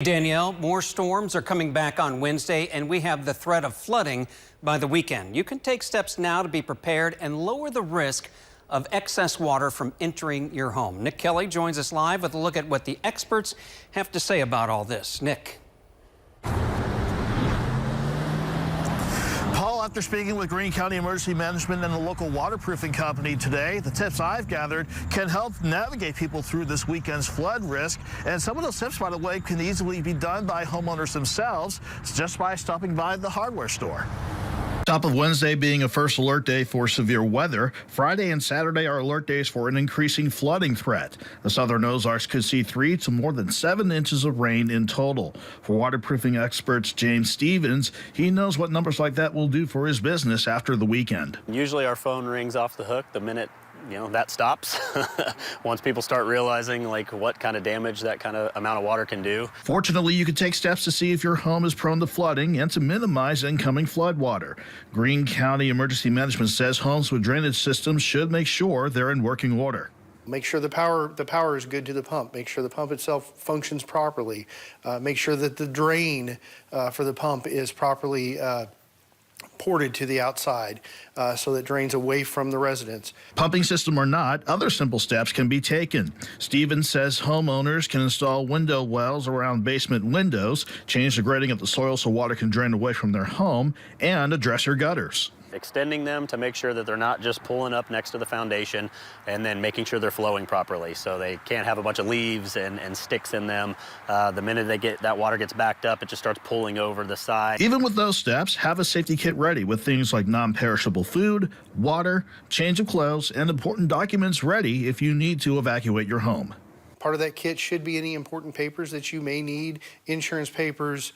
Danielle, more storms are coming back on Wednesday, and we have the threat of flooding by the weekend. You can take steps now to be prepared and lower the risk of excess water from entering your home. Nick Kelly joins us live with a look at what the experts have to say about all this. Nick. Paul, after speaking with Greene County Emergency Management and the local waterproofing company today, the tips I've gathered can help navigate people through this weekend's flood risk. And some of those tips, by the way, can easily be done by homeowners themselves just by stopping by the hardware store. Top of Wednesday being a first alert day for severe weather, Friday and Saturday are alert days for an increasing flooding threat. The southern Ozarks could see 3 to more than 7 inches of rain in total. For waterproofing experts James Stevens, he knows what numbers like that will do for his business after the weekend. Usually our phone rings off the hook the minute that stops. Once people start realizing what kind of damage that kind of amount of water can do. Fortunately, you can take steps to see if your home is prone to flooding and to minimize incoming flood water. Greene County Emergency Management says homes with drainage systems should make sure they're in working order. Make sure the power is good to the pump. Make sure the pump itself functions properly. Make sure that the drain for the pump is properly ported to the outside so that it drains away from the residents. Pumping system or not, other simple steps can be taken. Stevens says homeowners can install window wells around basement windows, change the grading of the soil so water can drain away from their home, and address your gutters. Extending them to make sure that they're not just pulling up next to the foundation, and then making sure they're flowing properly so they can't have a bunch of leaves and sticks in them. The minute that water gets backed up, it just starts pulling over the side. Even with those steps, have a safety kit ready with things like non-perishable food, water, change of clothes, and important documents ready if you need to evacuate your home. Part of that kit should be any important papers that you may need, insurance papers,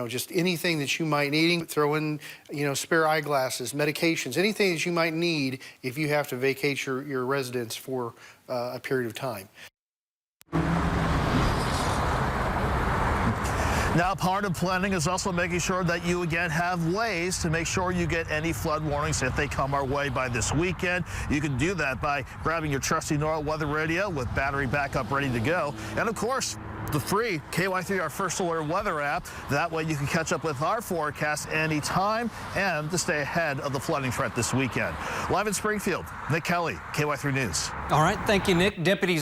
just anything that you might need. Throw in, spare eyeglasses, medications, anything that you might need if you have to vacate your residence for a period of time. Now, part of planning is also making sure that you, again, have ways to make sure you get any flood warnings if they come our way by this weekend. You can do that by grabbing your trusty NOAA weather radio with battery backup ready to go. And, of course, the free KY3, our first alert weather app. That way you can catch up with our forecast anytime and to stay ahead of the flooding threat this weekend. Live in Springfield, Nick Kelly, KY3 News. All right, thank you, Nick. Deputies